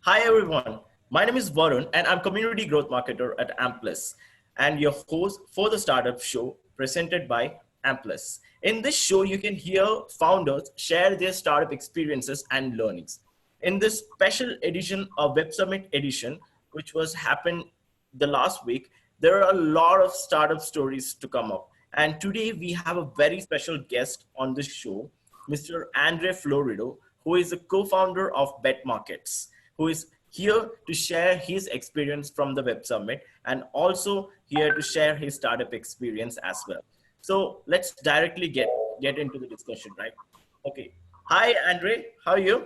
Hi everyone, my name is Varun and I'm community growth marketer at Ampliz and your host for the startup show presented by Ampliz. In this show, you can hear founders share their startup experiences and learnings. In this special edition of Web Summit edition, which was happened the last week, there are a lot of startup stories to come up. And today we have a very special guest on this show, Mr. André Flórido, who is the co-founder of Betmarkets, who is here to share his experience from the Web Summit and also here to share his startup experience as well. So let's directly get into the discussion, right? Okay. Hi, Andre. How are you?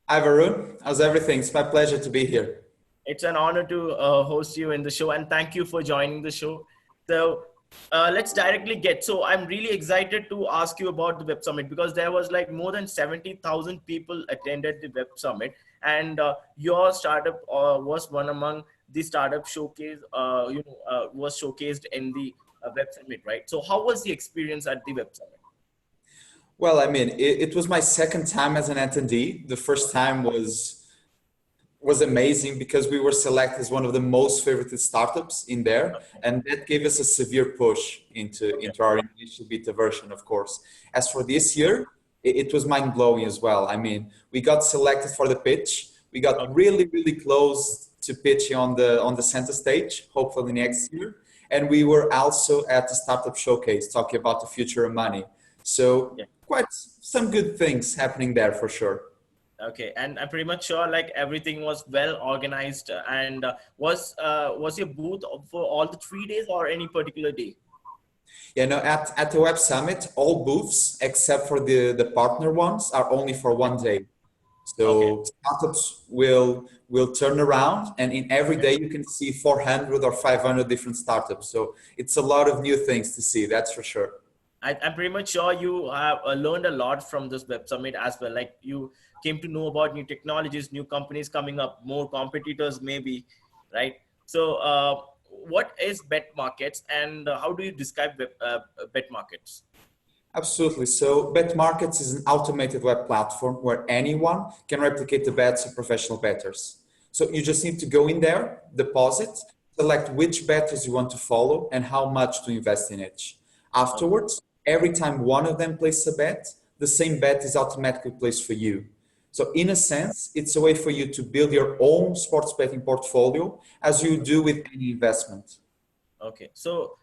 Hi, Varun. How's everything? It's my pleasure to be here. It's an honor to host you in the show, and thank you for joining the show. So let's directly get. So I'm really excited to ask you about the Web Summit because there was like more than 70,000 people attended the Web Summit, and your startup was one among the startup showcase. Was showcased in the Web Summit, right? So how was the experience at the Web Summit? Well, it was my second time as an attendee. The first time was amazing because we were selected as one of the most favorited startups in there, and that gave us a severe push into our initial beta version, of course. As for this year, it was mind blowing as well. I mean, we got selected for the pitch. We got really close to pitching on the center stage, hopefully next year. And we were also at the startup showcase talking about the future of money. So quite some good things happening there for sure. Okay, and I'm pretty much sure like everything was well organized. And was your booth for all the 3 days or any particular day? Yeah, no, at the Web Summit, all booths except for the partner ones are only for one day. Okay. So startups will turn around, and in every day you can see 400 or 500 different startups. So it's a lot of new things to see, that's for sure. I'm pretty much sure you have learned a lot from this Web Summit as well. Like you came to know about new technologies, new companies coming up, more competitors maybe, right? So what is Bet Markets and how do you describe Bet Markets? Absolutely. So Betmarkets is an automated web platform where anyone can replicate the bets of professional bettors. So you just need to go in there, deposit, select which bettors you want to follow and how much to invest in each. Afterwards, every time one of them places a bet, the same bet is automatically placed for you. So in a sense, it's a way for you to build your own sports betting portfolio as you do with any investment. Okay. So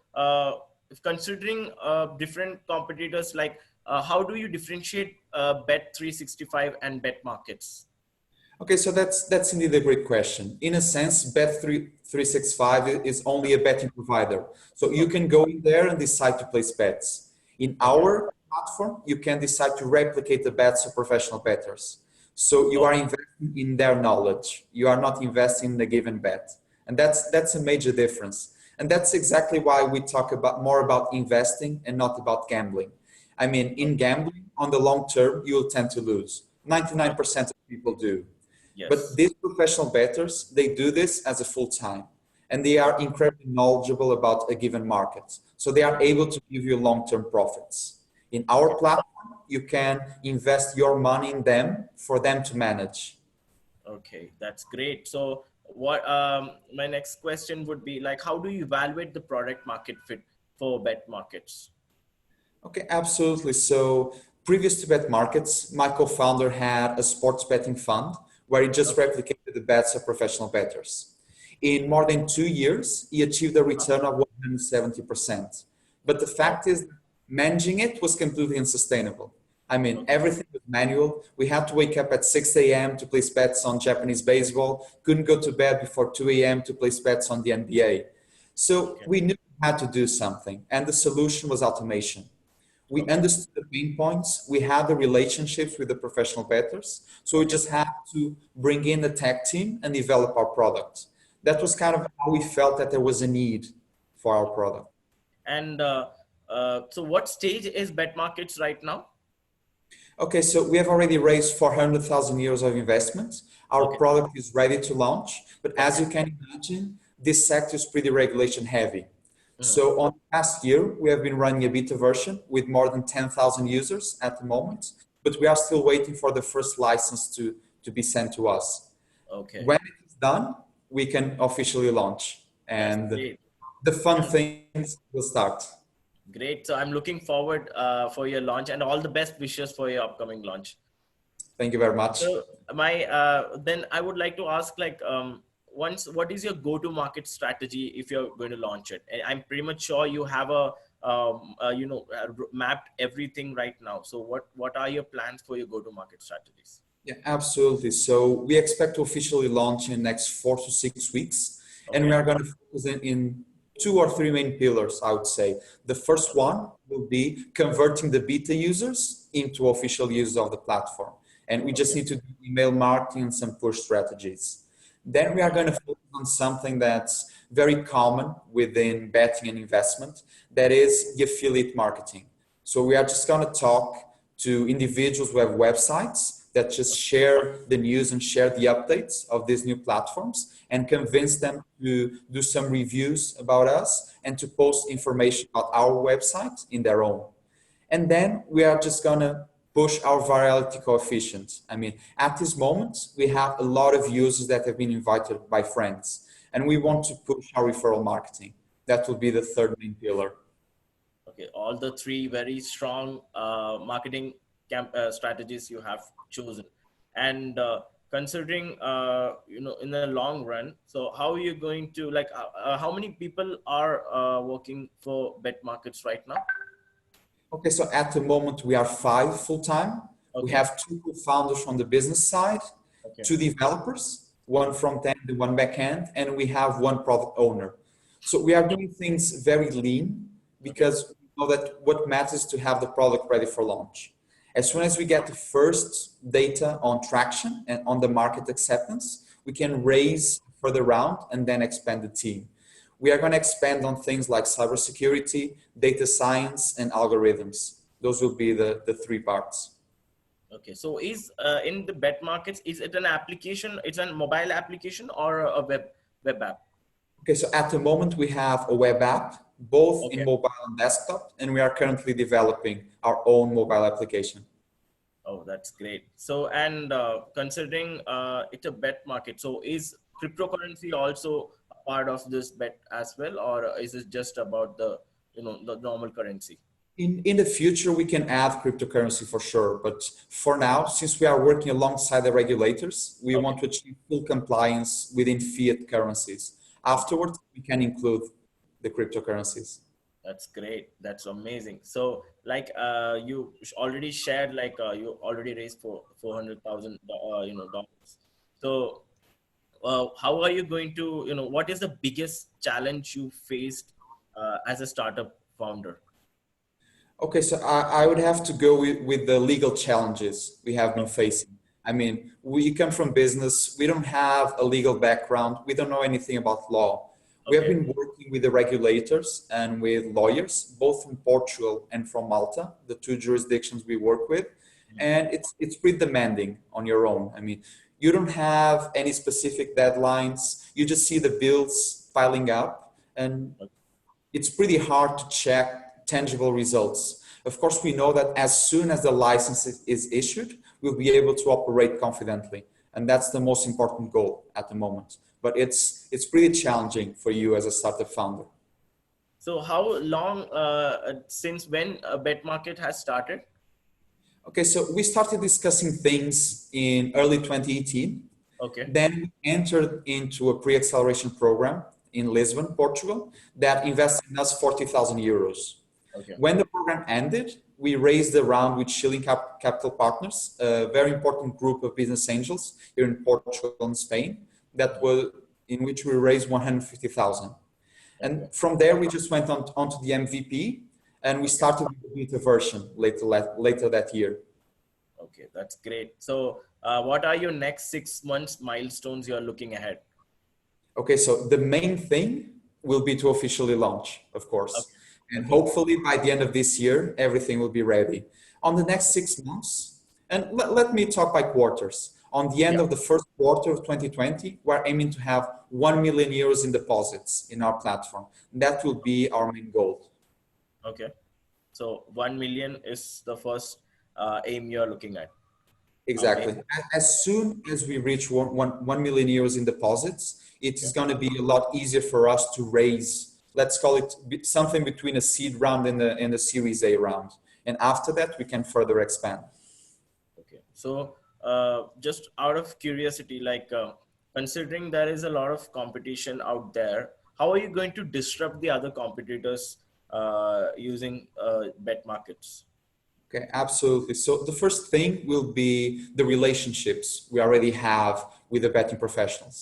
considering different competitors, like how do you differentiate Bet365 and Bet Markets? Okay, so that's indeed a great question. In a sense, Bet365 is only a betting provider. So you can go in there and decide to place bets. In our platform, you can decide to replicate the bets of professional bettors. So you are investing in their knowledge. You are not investing in a given bet. And that's a major difference. And that's exactly why we talk about more about investing and not about gambling. I mean, in gambling, on the long term, you'll tend to lose. 99% of people do. But Yes. these professional bettors, they do this as a full time, and they are incredibly knowledgeable about a given market. So they are able to give you long-term profits. In our platform, you can invest your money in them for them to manage. Okay, that's great. So what my next question would be like, how do you evaluate the product market fit for Bet Markets? Okay, absolutely. So previous to Bet Markets, my co-founder had a sports betting fund where he just replicated the bets of professional bettors. In more than 2 years, he achieved a return of 170%. But the fact is, managing it was completely unsustainable. I mean, everything was manual. We had to wake up at 6 a.m. to place bets on Japanese baseball, couldn't go to bed before 2 a.m. to place bets on the NBA. So we knew we had to do something, and the solution was automation. We understood the pain points. We had the relationships with the professional bettors. So we just had to bring in the tech team and develop our product. That was kind of how we felt that there was a need for our product. And so what stage is Bet Markets right now? Okay, so we have already raised 400,000 euros of investment. Our product is ready to launch, but as you can imagine, this sector is pretty regulation heavy. So on the past year, we have been running a beta version with more than 10,000 users at the moment, but we are still waiting for the first license to be sent to us. Okay. When it is done, we can officially launch, That's and great. the fun I'm things will start. great. So I'm looking forward for your launch and all the best wishes for your upcoming launch. Thank you very much. So my then I would like to ask like once what is your go-to market strategy if you're going to launch it? And I'm pretty much sure you have a mapped everything right now. So what are your plans for your go-to market strategies? Yeah, absolutely. So we expect to officially launch in the next 4 to 6 weeks, and we Okay. are going to focus in 2 or 3 main pillars, I would say. The first Okay. one will be converting the beta users into official users of the platform. And we just Okay. need to do email marketing and some push strategies. Then we are Okay. going to focus on something that's very common within betting and investment, that is the affiliate marketing. So we are just going to talk to individuals who have websites that just share the news and share the updates of these new platforms and convince them to do some reviews about us and to post information about our website in their own. And then we are just gonna push our virality coefficient. I mean, at this moment, we have a lot of users that have been invited by friends, and we want to push our referral marketing. That will be the third main pillar. Okay, all the three very strong marketing strategies you have chosen, and considering in the long run, so how are you going to like how many people are working for Bet Markets right now? Okay, so at the moment we are 5 full-time. We Okay, have 2 co-founders from the business side, okay, 2 developers, one front end and one back end, and we have one product owner. So we are doing things very lean okay, because we know that what matters is to have the product ready for launch. As soon as we get the first data on traction and on the market acceptance, we can raise further round and then expand the team. We are going to expand on things like cybersecurity, data science, and algorithms. Those will be the 3 parts. okay. So is in the Bet Markets, is it an application? It's a mobile application or a web app? Okay, so at the moment we have a web app, both in Okay. mobile and desktop, and we are currently developing our own mobile application. Oh, that's great. So, and considering it's a bet market, so is cryptocurrency also a part of this bet as well, or is it just about the the normal currency? In the future, we can add cryptocurrency for sure, but for now, since we are working alongside the regulators, we Okay, want to achieve full compliance within fiat currencies. okay, Afterwards, we can include the cryptocurrencies. that's great. That's amazing. So, like, you already shared, like, you already raised for 400,000, dollars. So, how are you going to, what is the biggest challenge you faced as a startup founder? Okay, so I would have to go with the legal challenges we have been facing. I mean, we come from business, we don't have a legal background, we don't know anything about law. We have Okay. been working with the regulators and with lawyers, both from Portugal and from Malta, the 2 jurisdictions we work with, and it's pretty demanding on your own. I mean, you don't have any specific deadlines, you just see the bills piling up, and it's pretty hard to check tangible results. Of course, we know that as soon as the license is issued, we'll be able to operate confidently. And that's the most important goal at the moment. But it's pretty challenging for you as a startup founder. So how long since when a bet market has started? Okay, so we started discussing things in early 2018. Okay. Then we entered into a pre-acceleration program in Lisbon, Portugal, that invested in us 40,000 euros. Okay. When the program ended, we raised a round with Shilling Capital Partners, a very important group of business angels here in Portugal and Spain, that was in which we raised 150,000. Okay. And from there, we just went on to the MVP, and we Okay. started with the beta version later that year. Okay. That's great. So what are your next 6 months milestones you're looking ahead? Okay, so the main thing will be to officially launch, of course. Okay. And Okay. hopefully by the end of this year, everything will be ready. On the next 6 months, and let me talk by quarters. On the end Yeah. of the first quarter of 2020, we're aiming to have 1 million euros in deposits in our platform. That will be our main goal. Okay. So 1 million is the first aim you're looking at. Exactly. As soon as we reach 1 million euros in deposits, it is going to be a lot easier for us to raise, let's call it something between a seed round and a Series A round. And after that, we can further expand. Okay. So, just out of curiosity, like considering there is a lot of competition out there, how are you going to disrupt the other competitors using bet markets? Okay, absolutely. So the first thing will be the relationships we already have with the betting professionals.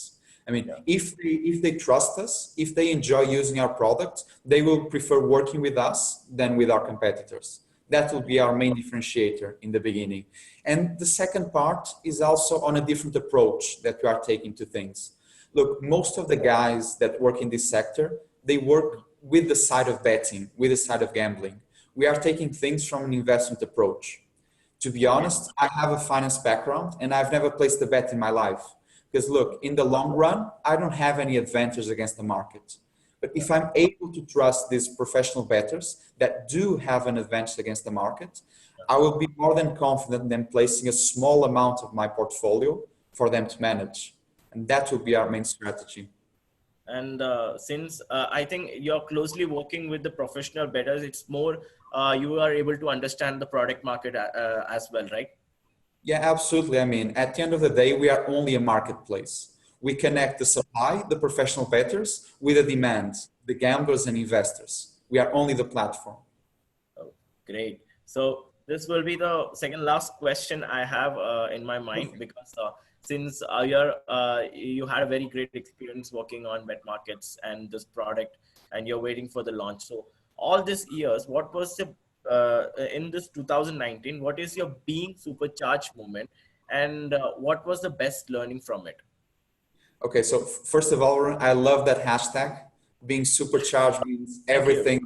I mean, Yeah. if they trust us, if they enjoy using our product, they will prefer working with us than with our competitors. That will be our main differentiator in the beginning. And the second part is also on a different approach that we are taking to things. Look, most of the guys that work in this sector, they work with the side of betting, with the side of gambling. We are taking things from an investment approach. To be Okay. honest, I have a finance background and I've never placed a bet in my life. Because look, in the long run, I don't have any advantage against the market. But if I'm able to trust these professional bettors that do have an advantage against the market, I will be more than confident in placing a small amount of my portfolio for them to manage. And that will be our main strategy. And since I think you're closely working with the professional bettors, it's more you are able to understand the product market as well, right? Yeah, absolutely. I mean, at the end of the day, we are only a marketplace. We connect the supply, the professional bettors, with the demand, the gamblers and investors. We are only the platform. Oh, great. So this will be the second last question I have in my mind, because since you had a very great experience working on wet markets and this product, and you're waiting for the launch. So all these years, what was the in this 2019? What is your being supercharged moment, and what was the best learning from it? Okay, so first of all, I love that hashtag. Being supercharged means Thank you. everything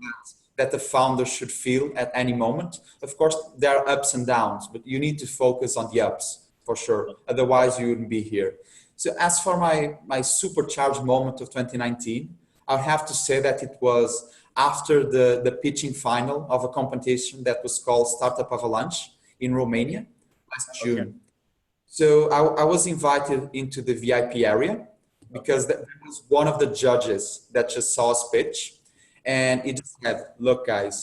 that the founder should feel at any moment. Of course, there are ups and downs, but you need to focus on the ups for sure. Otherwise, you wouldn't be here. So as for my supercharged moment of 2019, I'll have to say that it was after the pitching final of a competition that was called Startup Avalanche in Romania last Okay. June. So I was invited into the VIP area Okay. because that was one of the judges that just saw us pitch. And it just said, look, guys,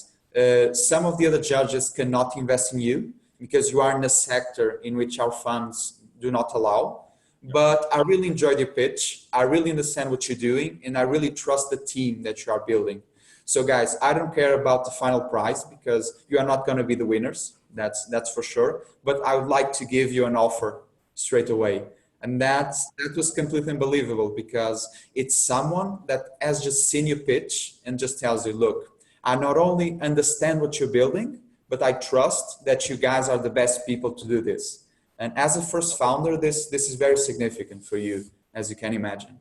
some of the other judges cannot invest in you because you are in a sector in which our funds do not allow. But I really enjoyed your pitch. I really understand what you're doing, and I really trust the team that you are building. So, guys, I don't care about the final prize because you are not going to be the winners. That's for sure. But I would like to give you an offer straight away, and that was completely unbelievable because it's someone that has just seen you pitch and just tells you, look, I not only understand what you're building, but I trust that you guys are the best people to do this. And as a first founder, this is very significant for you, as you can imagine.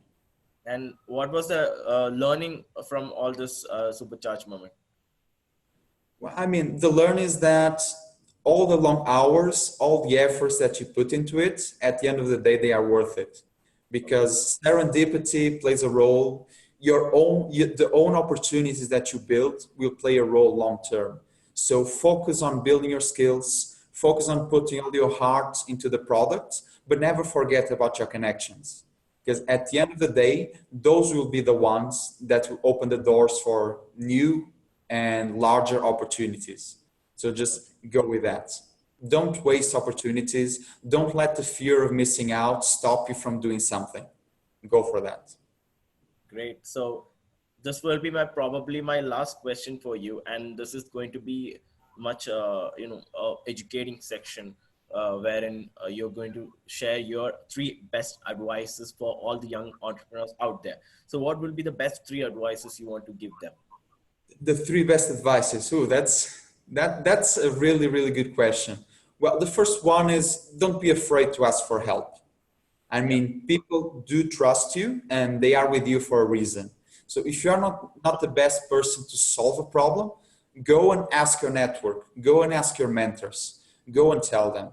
And what was the learning from all this supercharged moment? Well, I mean, the learn is that all the long hours, all the efforts that you put into it, at the end of the day, they are worth it. Okay. Because serendipity plays a role. The own opportunities that you build will play a role long term. So focus on building your skills, focus on putting all your heart into the product, but never forget about your connections. Because at the end of the day, those will be the ones that will open the doors for new and larger opportunities. So just go with that. Don't waste opportunities. Don't let the fear of missing out stop you from doing something. Go for that. Great. So this will be my probably my last question for you, and this is going to be much educating section wherein you're going to share your three best advices for all the young entrepreneurs out there. So what will be the best three advices you want to give them? The three best advices. Ooh, that's a really good question. Well, the first one is don't be afraid to ask for help. I Yeah. mean, people do trust you and they are with you for a reason. So if you're not the best person to solve a problem, go and ask your network, go and ask your mentors, go and tell them.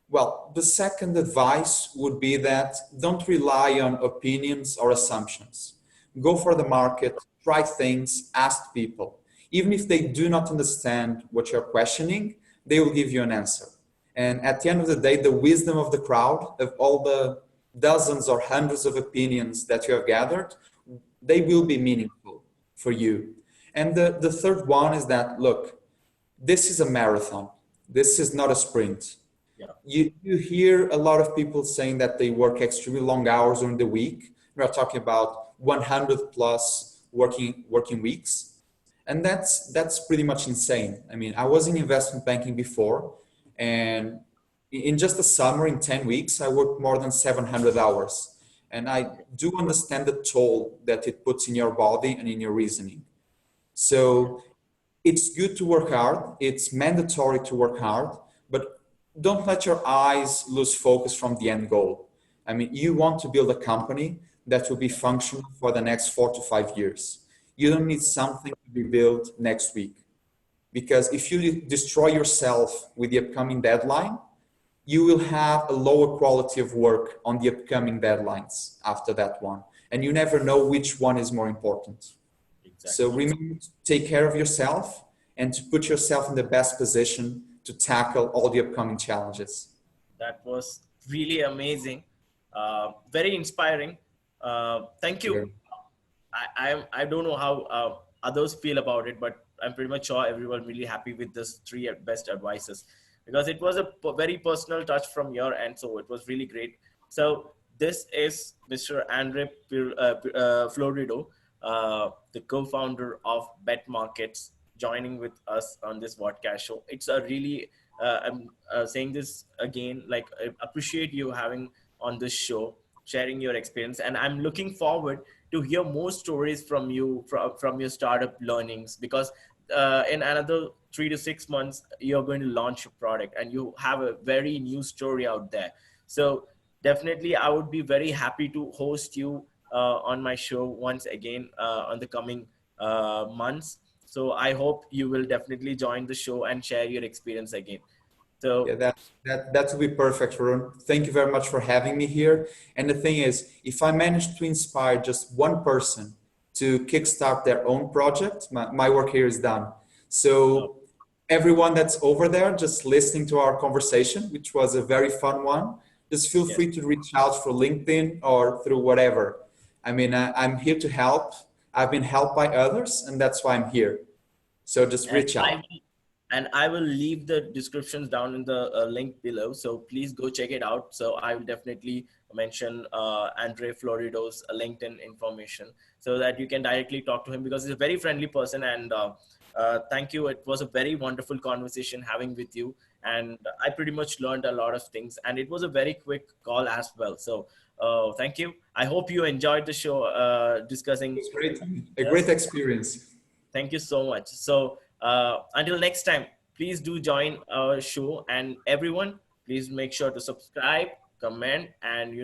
Well, the second advice would be that don't rely on opinions or assumptions. Go for the market, try things, ask people. Even if they do not understand what you're questioning, they will give you an answer. And at the end of the day, the wisdom of the crowd, of all the dozens or hundreds of opinions that you have gathered, they will be meaningful for you. And the third one is that, look, this is a marathon. This is not a sprint. Yeah. You hear a lot of people saying that they work extremely long hours during the week. We are talking about 100 plus working weeks. And that's pretty much insane. I mean, I was in investment banking before, and in just a summer, in 10 weeks, I worked more than 700 hours. And I do understand the toll that it puts in your body and in your reasoning. So it's good to work hard. It's mandatory to work hard, but don't let your eyes lose focus from the end goal. I mean, you want to build a company that will be functional for the next 4 to 5 years. You don't need something to be built next week, because if you destroy yourself with the upcoming deadline, you will have a lower quality of work on the upcoming deadlines after that one. And you never know which one is more important. Exactly. So remember to take care of yourself and to put yourself in the best position to tackle all the upcoming challenges. That was really amazing. Very inspiring. Thank you. I don't know how others feel about it, but I'm pretty much sure everyone really happy with this 3 best advices, because it was a very personal touch from your end. So it was really great. So this is Mr. André Flórido, the co-founder of Betmarkets, joining with us on this podcast show. It's a really, I'm saying this again, like, I appreciate you having on this show, sharing your experience. And I'm looking forward to hear more stories from you, from your startup learnings, because in another 3 to 6 months, you're going to launch a product and you have a very new story out there. So definitely, I would be very happy to host you on my show once again on the coming months. So I hope you will definitely join the show and share your experience again. So yeah, that would be perfect, Varun. Thank you very much for having me here. And the thing is, if I manage to inspire just one person to kickstart their own project, my work here is done. So everyone that's over there just listening to our conversation, which was a very fun one, just feel free to reach out through LinkedIn or through whatever. I mean, I'm here to help. I've been helped by others, and that's why I'm here. So just reach out. And I will leave the descriptions down in the link below. So please go check it out. So I will definitely mention André Florido's LinkedIn information so that you can directly talk to him, because he's a very friendly person. And thank you. It was a very wonderful conversation having with you. And I pretty much learned a lot of things. And it was a very quick call as well. So thank you. I hope you enjoyed the show discussing. It's great. A great experience. Thank you so much. So until next time, please do join our show, and everyone, please make sure to subscribe, comment, and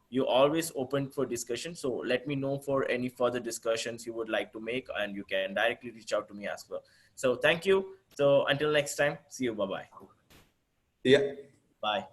you always open for discussion. So let me know for any further discussions you would like to make, and you can directly reach out to me as well. So thank you. So until next time, see you. Bye-bye. Yeah. Bye.